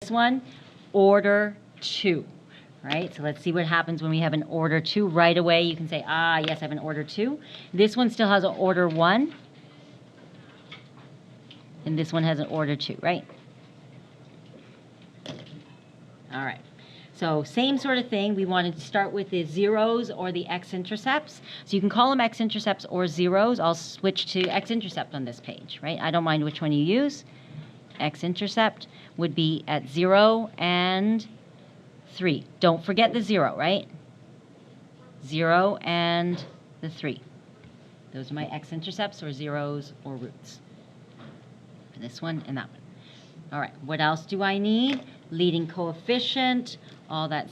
this one, order 2. Right? So let's see what happens when we have an order 2. Right away, you can say, ah, yes, I have an order 2. This one still has an order 1. And this one has an order 2, right? All right. So same sort of thing. We wanted to start with the zeros or the x-intercepts. So you can call them x-intercepts or zeros. I'll switch to x-intercept on this page, right? I don't mind which one you use. X-intercept would be at 0 and 3. Don't forget the 0, right? 0 and the 3. Those are my x-intercepts or zeros or roots. For this one and that one. All right, what else do I need? Leading coefficient, all that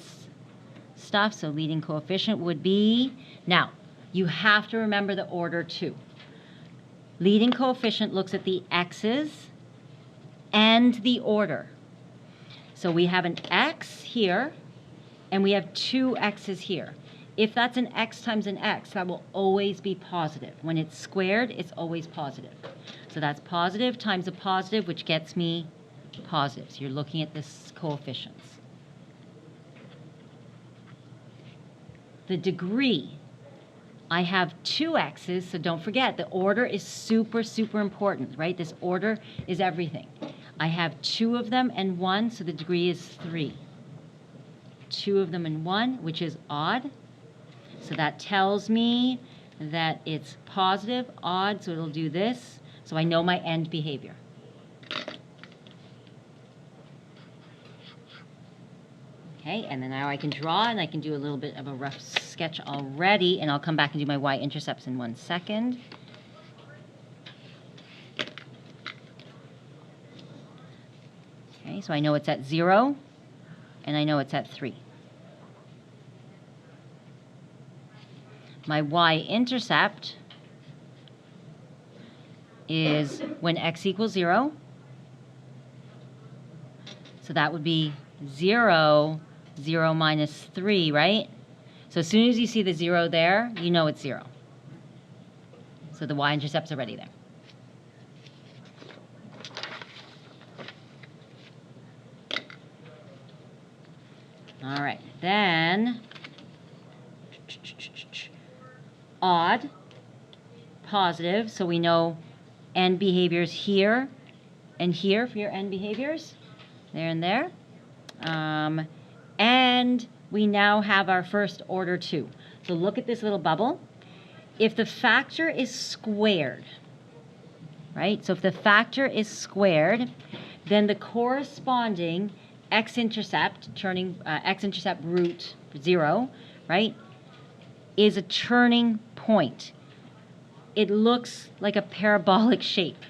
stuff. So leading coefficient would be, now, you have to remember the order 2. Leading coefficient looks at the x's and the order. So we have an x here, and we have 2 x's here. If that's an x times an x, that will always be positive. When it's squared, it's always positive. So that's positive times a positive, which gets me positive. So you're looking at this coefficients. The degree, I have 2 x's, so don't forget, the order is super, super important, right? This order is everything. I have 2 of them and 1, so the degree is 3. 2 of them and 1, which is odd. So that tells me that it's positive, odd, so it'll do this. So I know my end behavior. Okay, and then now I can draw, and I can do a little bit of a rough sketch already, and I'll come back and do my y-intercepts in 1 second. Okay, so I know it's at 0, and I know it's at 3. My y-intercept is when x equals 0. So that would be 0, 0 minus 3, right? So as soon as you see the 0 there, you know it's 0. So the y-intercept's already there. All right, then odd, positive, so we know end behaviors here and here for your end behaviors, there and there. And we now have our first order 2. So look at this little bubble. If the factor is squared, right? So if the factor is squared, then the corresponding x-intercept, x-intercept root 0, right, is a turning point. It looks like a parabolic shape,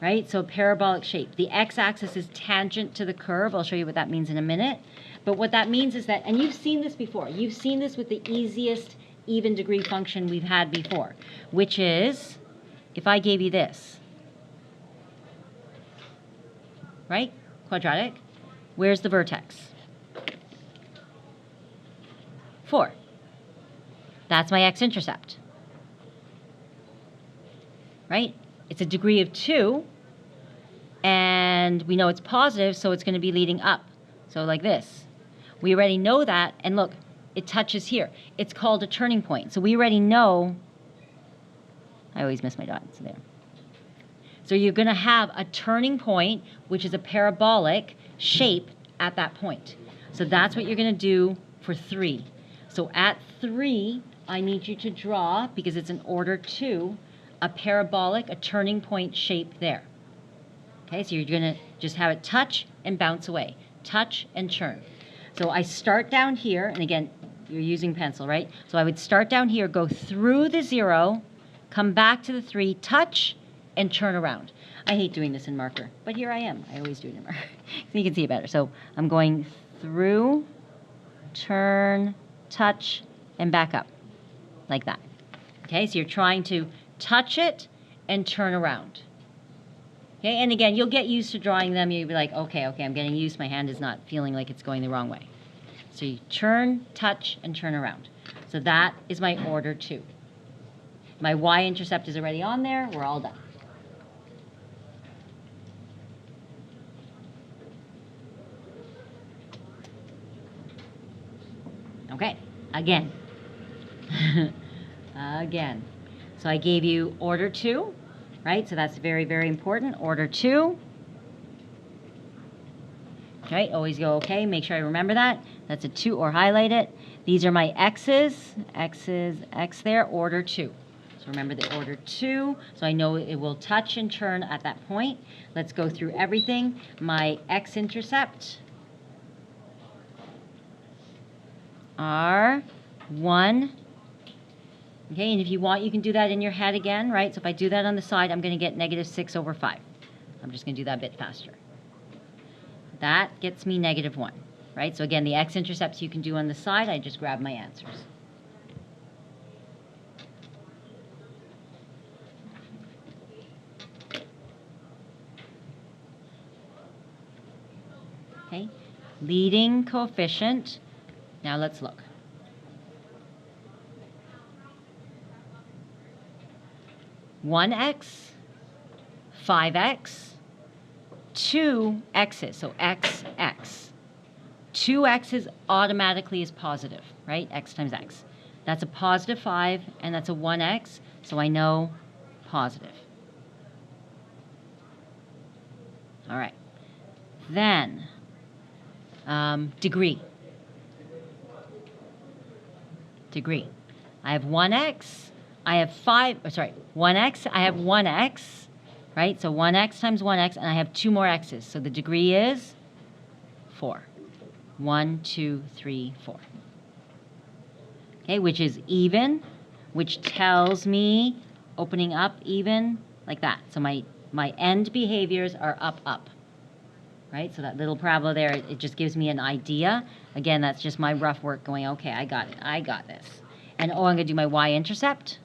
right? So parabolic shape. The x-axis is tangent to the curve. I'll show you what that means in a minute. But what that means is that, and you've seen this before. You've seen this with the easiest even degree function we've had before, which is if I gave you this, right? Quadratic. Where's the vertex? 4. That's my x-intercept, right? It's a degree of 2, and we know it's positive, so it's going to be leading up. So like this. We already know that, and look, it touches here. It's called a turning point. So we already know, I always miss my dot, so there. So you're going to have a turning point, which is a parabolic shape at that point. So that's what you're going to do for 3. So at 3, I need you to draw, because it's an order 2, a parabolic, a turning point shape there. Okay, so you're going to just have it touch and bounce away. Touch and churn. So I start down here, and again, you're using pencil, right? So I would start down here, go through the 0, come back to the 3, touch, and turn around. I hate doing this in marker, but here I am. I always do it in marker. So you can see it better. So I'm going through, turn, touch, and back up, like that. Okay, so you're trying to touch it and turn around. Okay, and again, you'll get used to drawing them. You'll be like, okay, I'm getting used. My hand is not feeling like it's going the wrong way. So you turn, touch, and turn around. So that is my order 2. My y-intercept is already on there. We're all done. Okay, again. Again. So I gave you order 2, right? So that's very, very important. Order 2. Right, always go okay. Make sure I remember that. That's a 2 or highlight it. These are my x's. X's, x there, order 2. So remember the order 2. So I know it will touch and turn at that point. Let's go through everything. My x-intercept are 1. Okay, and if you want, you can do that in your head again, right? So if I do that on the side, I'm going to get negative 6 over 5. I'm just going to do that a bit faster. That gets me negative 1, right? So again, the x-intercepts you can do on the side. I just grab my answers. Okay, leading coefficient. Now let's look. One x, 5x, 2 x's, so x, x. 2 x's automatically is positive, right? X times x. That's a positive 5, and that's a 1x, so I know positive. All right. Then, degree. Degree. I have 1x, I have 1x, I have 1x, right? So 1x times 1x, and I have 2 more x's. So the degree is 4. 1, 2, 3, 4. Okay, which is even, which tells me opening up even like that. So my end behaviors are up, up. Right? So that little parabola there, it just gives me an idea. Again, that's just my rough work going, okay, I got it. I got this. And I'm going to do my y-intercept.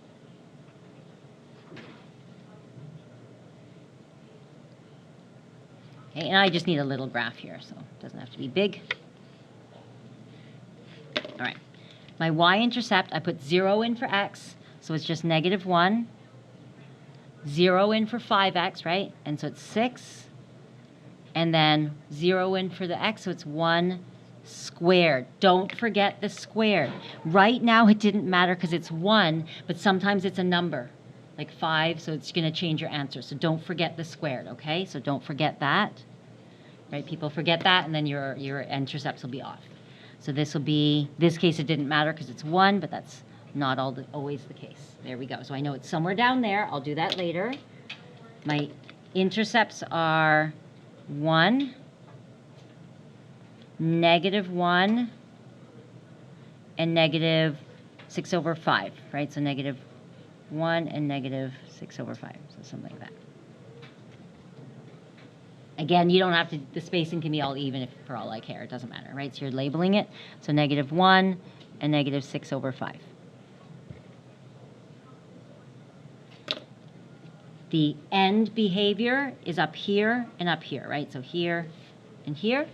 Okay, and I just need a little graph here, so it doesn't have to be big. All right. My y-intercept, I put 0 in for x, so it's just negative 1. 0 in for 5x, right? And so it's 6. And then 0 in for the x, so it's 1 squared. Don't forget the squared. Right now it didn't matter because it's 1, but sometimes it's a number, like 5, so it's going to change your answer. So don't forget the squared, okay? So don't forget that. Right? People forget that, and then your intercepts will be off. So this will be, this case it didn't matter because it's 1, but that's not always the case. There we go. So I know it's somewhere down there. I'll do that later. My intercepts are 1, negative 1, and negative 6 over 5, right? So negative 1 and negative 6 over 5, so something like that. Again, you don't have to, the spacing can be all even if for all I care, it doesn't matter, right? So you're labeling it, so negative 1 and negative 6 over 5. The end behavior is up here and up here, right? So here and here,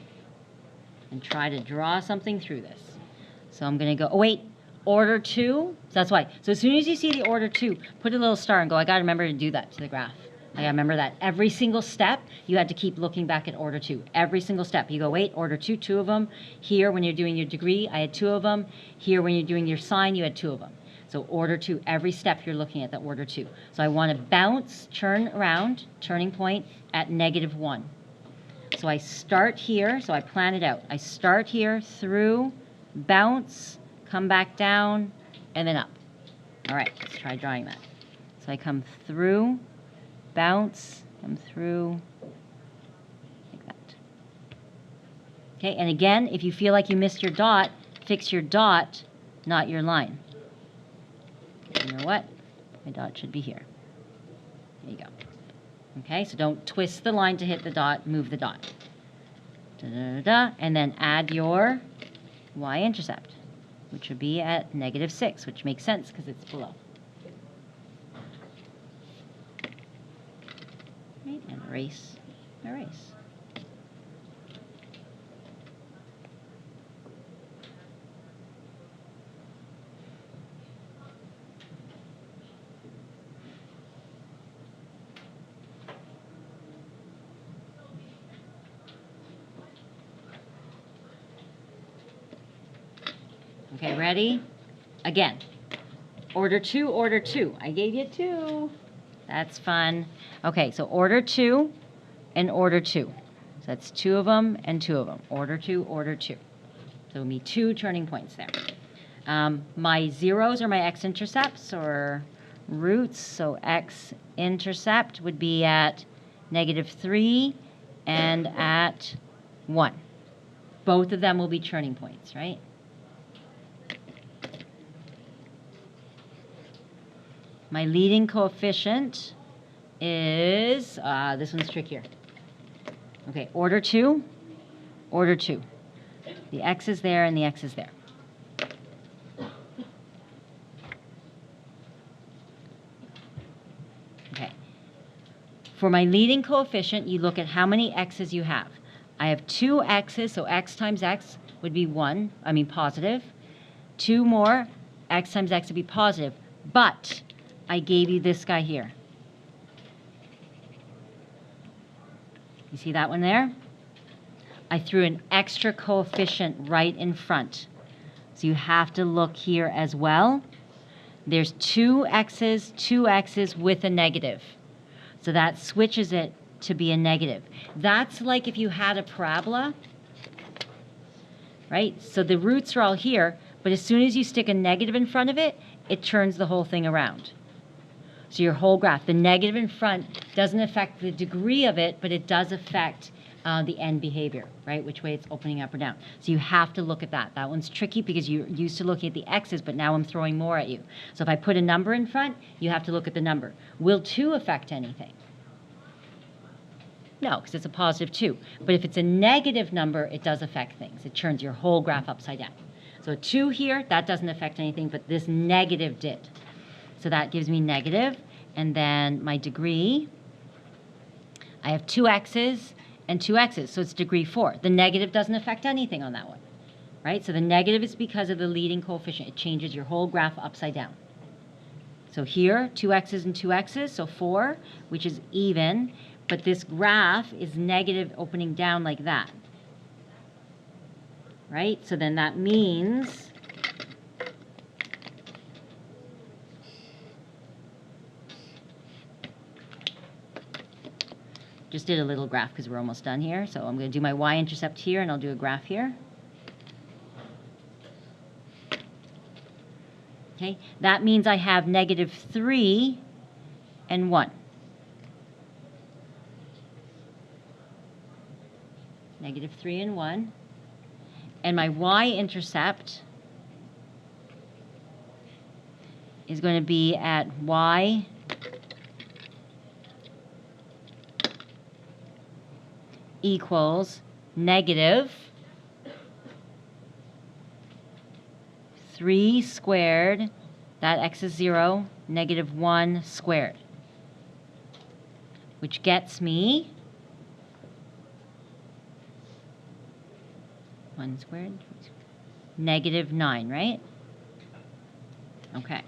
and try to draw something through this. So I'm going to go, oh wait, order 2, so that's why. So as soon as you see the order 2, put a little star and go, I got to remember to do that to the graph. I got to remember that. Every single step, you had to keep looking back at order 2. Every single step. You go, wait, order 2, 2 of them. Here, when you're doing your degree, I had 2 of them. Here, when you're doing your sign, you had 2 of them. So order 2, every step you're looking at the order 2. So I want to bounce, turn around, turning point at negative 1. So I start here, so I plan it out. I start here, through, bounce, come back down, and then up. All right, let's try drawing that. So I come through, bounce, come through, like that. Okay, and again, if you feel like you missed your dot, fix your dot, not your line. You know what? My dot should be here. There you go. Okay, so don't twist the line to hit the dot, move the dot. Da, da, da, da, and then add your y-intercept, which would be at negative 6, which makes sense because it's below. Right, and erase, erase. Okay, ready? Again. Order 2, order 2. I gave you 2. That's fun. Okay, so order 2 and order 2. So that's 2 of them and 2 of them. Order 2, order 2. So it'll be 2 turning points there. My zeros are my x-intercepts or roots. So x-intercept would be at -3 and at 1. Both of them will be turning points, right? My leading coefficient is, this one's trickier. Okay, order 2, order 2. The x is there and the x is there. Okay. For my leading coefficient, you look at how many x's you have. I have 2 x's, so x times x would be positive. 2 more, x times x would be positive. But I gave you this guy here. You see that one there? I threw an extra coefficient right in front. So you have to look here as well. There's 2 x's with a negative. So that switches it to be a negative. That's like if you had a parabola, right? So the roots are all here, but as soon as you stick a negative in front of it, it turns the whole thing around. So your whole graph, the negative in front doesn't affect the degree of it, but it does affect the end behavior, right? Which way it's opening up or down. So you have to look at that. That one's tricky because you're used to looking at the x's, but now I'm throwing more at you. So if I put a number in front, you have to look at the number. Will 2 affect anything? No, because it's a positive 2. But if it's a negative number, it does affect things. It turns your whole graph upside down. So 2 here, that doesn't affect anything, but this negative did. So that gives me negative. And then my degree, I have 2 x's and 2 x's, so it's degree 4. The negative doesn't affect anything on that one, right? So the negative is because of the leading coefficient. It changes your whole graph upside down. So here, 2 x's and 2 x's, so 4, which is even, but this graph is negative opening down like that, right? So then that means just did a little graph because we're almost done here. So I'm going to do my y-intercept here, and I'll do a graph here. Okay, that means I have -3 and 1. -3 and 1. And my y-intercept is going to be at y equals -3 squared, that x is 0, -1 squared, which gets me 1 squared, -9, right? Okay.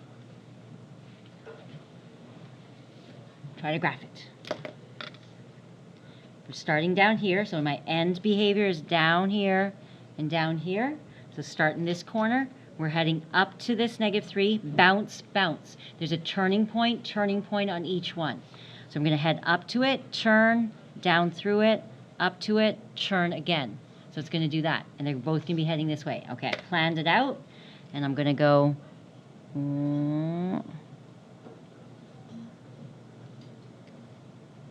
Try to graph it. We're starting down here, so my end behavior is down here and down here. So start in this corner. We're heading up to this -3, bounce, bounce. There's a turning point on each one. So I'm going to head up to it, turn, down through it, up to it, turn again. So it's going to do that. And they're both going to be heading this way. Okay, I planned it out, and I'm going to go...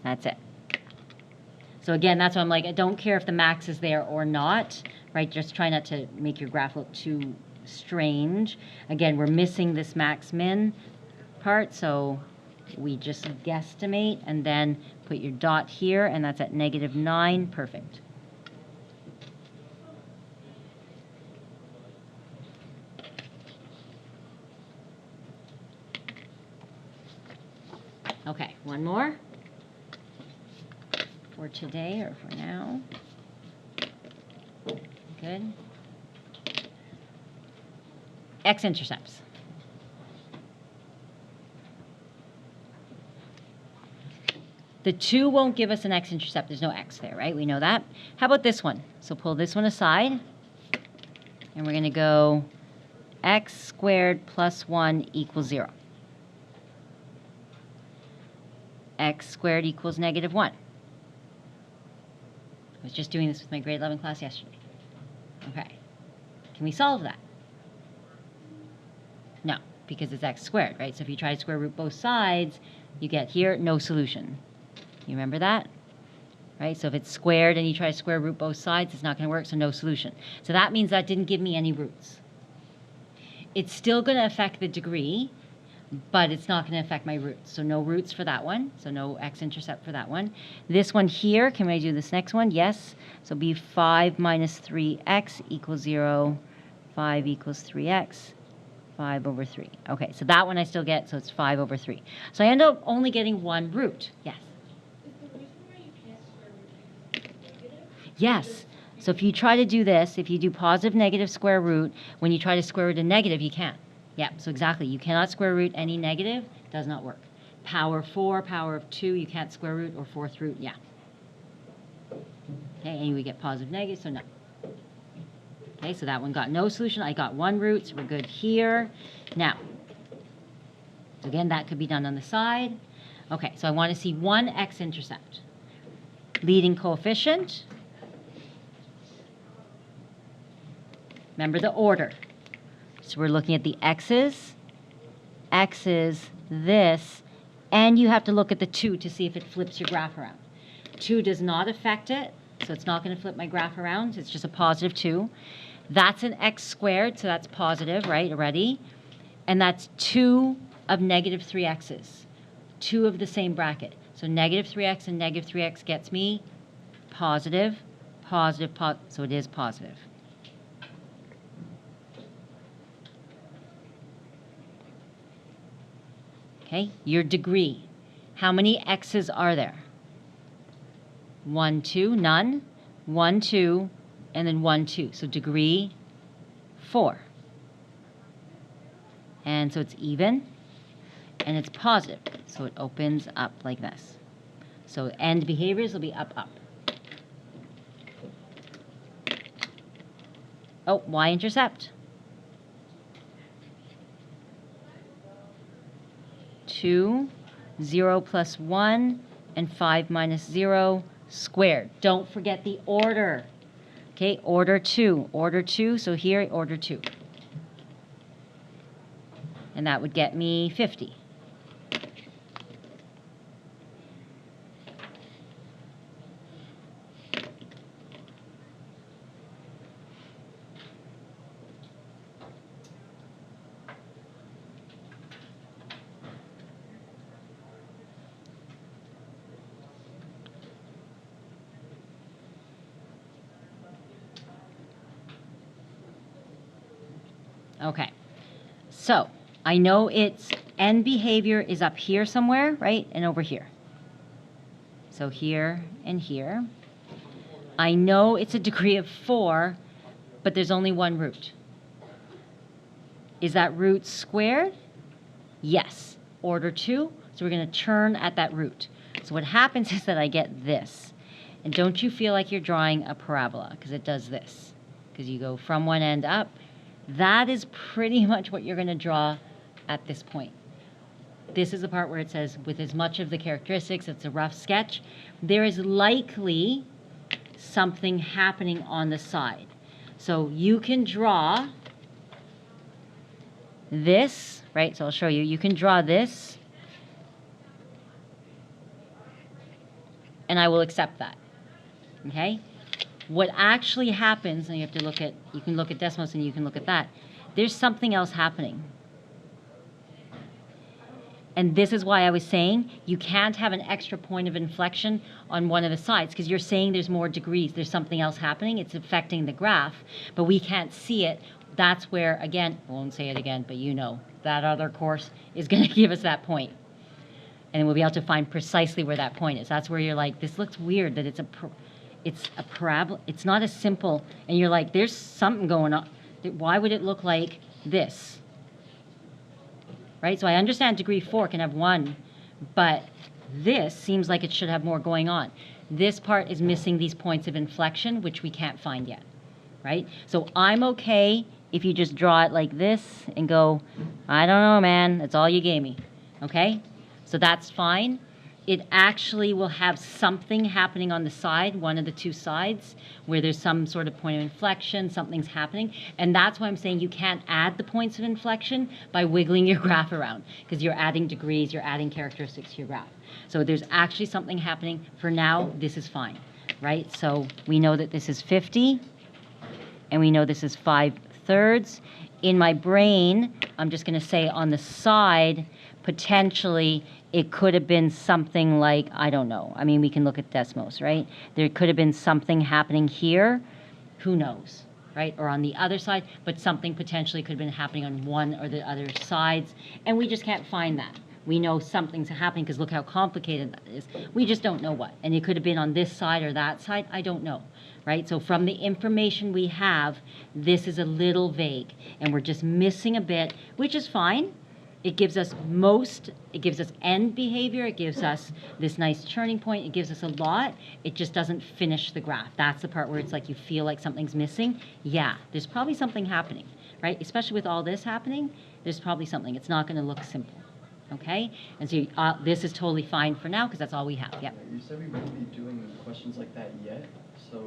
That's it. So again, that's why I'm like, I don't care if the max is there or not, right? Just try not to make your graph look too strange. Again, we're missing this max-min part, so we just guesstimate and then put your dot here, and that's at -9. Perfect. Okay, one more for today or for now. Good. X-intercepts. The 2 won't give us an x-intercept. There's no x there, right? We know that. How about this one? So pull this one aside, and we're going to go x squared plus 1 equals 0. X squared equals negative 1. I was just doing this with my grade 11 class yesterday. Okay. Can we solve that? No, because it's x squared, right? So if you try to square root both sides, you get here, no solution. You remember that? Right? So if it's squared and you try to square root both sides, it's not going to work, so no solution. So that means that didn't give me any roots. It's still going to affect the degree, but it's not going to affect my roots. So no roots for that one. So no x-intercept for that one. This one here, can I do this next one? Yes. So it'll be 5 minus 3x equals 0. 5 equals 3x. 5 over 3. Okay, so that one I still get, so it's 5 over 3. So I end up only getting one root. Yes? Yes. So if you try to do this, if you do positive, negative square root, when you try to square root a negative, you can't. Yeah, so exactly. You cannot square root any negative. Does not work. Power 4, power of 2, you can't square root, or fourth root, yeah. Okay, and we get positive, negative, so no. Okay, so that one got no solution. I got one root, so we're good here. Now, so again, that could be done on the side. Okay, so I want to see one x-intercept. Leading coefficient. Remember the order. So we're looking at the x's, this, and you have to look at the 2 to see if it flips your graph around. 2 does not affect it, so it's not going to flip my graph around. It's just a positive 2. That's an x squared, so that's positive, right, already. And that's 2 of negative 3x's, 2 of the same bracket. So negative 3x and negative 3x gets me positive, positive, so it is positive. Okay, your degree. How many x's are there? 1, 2, none. 1, 2, and then 1, 2. So degree 4. And so it's even, and it's positive. So it opens up like this. So end behaviors will be up, up. Oh, y-intercept. 2, 0 plus 1, and 5 minus 0 squared. Don't forget the order. Okay, order 2. Order 2, so here, order 2. And that would get me 50. Okay, so I know its end behavior is up here somewhere, right, and over here. So here and here. I know it's a degree of 4, but there's only one root. Is that root squared? Yes. Order 2, so we're going to turn at that root. So what happens is that I get this. And don't you feel like you're drawing a parabola, because it does this. Because you go from one end up. That is pretty much what you're going to draw at this point. This is the part where it says, with as much of the characteristics, it's a rough sketch. There is likely something happening on the side. So you can draw this, right? So I'll show you. You can draw this, and I will accept that. Okay? What actually happens, and you have to look at, you can look at Desmos and you can look at that, there's something else happening. And this is why I was saying you can't have an extra point of inflection on one of the sides, because you're saying there's more degrees. There's something else happening. It's affecting the graph, but we can't see it. That's where, again, I won't say it again, but you know, that other course is going to give us that point. And we'll be able to find precisely where that point is. That's where you're like, this looks weird that it's a parabola. It's not as simple. And you're like, there's something going on. Why would it look like this? Right? So I understand degree 4 can have 1, but this seems like it should have more going on. This part is missing these points of inflection, which we can't find yet. Right? So I'm okay if you just draw it like this and go, I don't know, man, that's all you gave me, okay? So that's fine. It actually will have something happening on the side, one of the two sides, where there's some sort of point of inflection, something's happening. And that's why I'm saying you can't add the points of inflection by wiggling your graph around, because you're adding degrees, you're adding characteristics to your graph. So there's actually something happening. For now, this is fine, right? So we know that this is 50, and we know this is 5/3. In my brain, I'm just going to say on the side, potentially, it could have been something like, I don't know. I mean, we can look at Desmos, right? There could have been something happening here. Who knows, right? Or on the other side, but something potentially could have been happening on one or the other sides, and we just can't find that. We know something's happening because look how complicated that is. We just don't know what. And it could have been on this side or that side. I don't know, right? So from the information we have, this is a little vague, and we're just missing a bit, which is fine. It gives us it gives us end behavior, it gives us this nice turning point, it gives us a lot. It just doesn't finish the graph. That's the part where it's like you feel like something's missing. Yeah, there's probably something happening, right? Especially with all this happening, there's probably something. It's not going to look simple, okay? And so this is totally fine for now because that's all we have. Yeah. You said we wouldn't be doing questions like that yet, so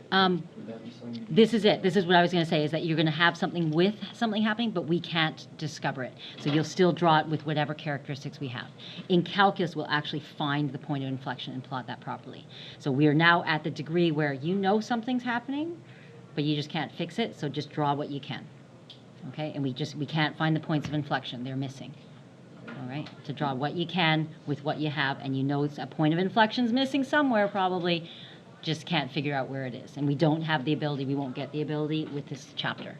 would that be something? This is it. This is what I was going to say, is that you're going to have something with something happening, but we can't discover it. So you'll still draw it with whatever characteristics we have. In calculus, we'll actually find the point of inflection and plot that properly. So we are now at the degree where you know something's happening, but you just can't fix it, so just draw what you can. Okay? And we can't find the points of inflection. They're missing. All right? To draw what you can with what you have, and you know it's a point of inflection's missing somewhere probably, just can't figure out where it is. And we don't have the ability, we won't get the ability with this chapter,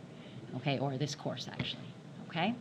okay, or this course actually, okay?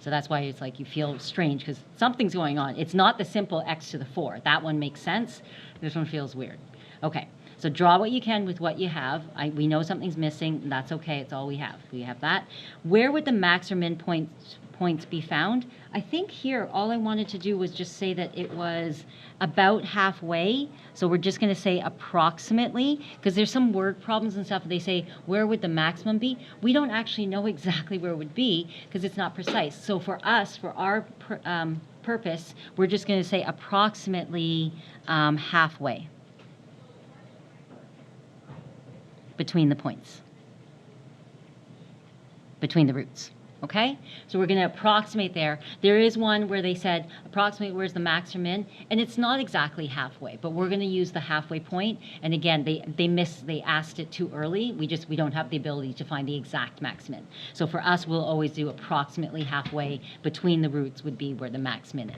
So that's why it's like you feel strange because something's going on. It's not the simple x to the 4. That one makes sense. This one feels weird. Okay, so draw what you can with what you have. We know something's missing. That's okay. It's all we have. We have that. Where would the max or min points be found? I think here all I wanted to do was just say that it was about halfway. So we're just going to say approximately, because there's some word problems and stuff. They say, where would the maximum be? We don't actually know exactly where it would be because it's not precise. So for us, for our purpose, we're just going to say approximately halfway between the points, between the roots. Okay? So we're going to approximate there. There is one where they said approximate where's the max or min, and it's not exactly halfway, but we're going to use the halfway point. And again, they asked it too early. We don't have the ability to find the exact max min. So for us, we'll always do approximately halfway between the roots would be where the max min is.